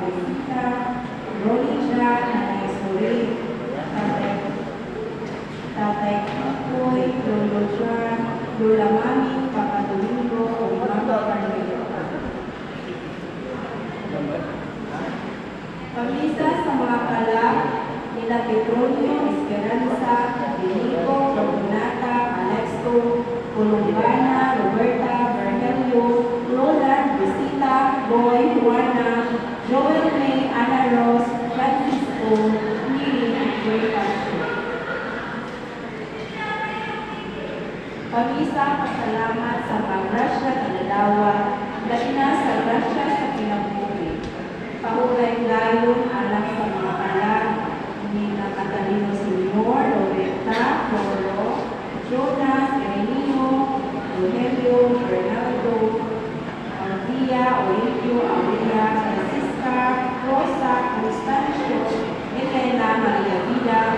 Teresita, Ronija, Nanay Suri, Tatay Kapoy, Lolo John, Lola Mami, Papa Domingo, o Mama Carmelo. Pamisa sa mga kalak nila Petronio, Esperanza, Benito, Fortunata, Alexto, Columbana, Roberta, Bernelio, Roland, Visita, Boy, Juana, Joel May, Ana Rose, Francisco, Nili, at Joy Castro. Pamisa pasalamat sa mga grasya at nalawa, labi na sa grasya sa pinabuhi. Pahulay layon alam sa mga kalag ni Catalino Senior, Loretta, Polo, Jonas, Erenio, Rogelio, Bernardo, Alvia, Oilio, Aurea,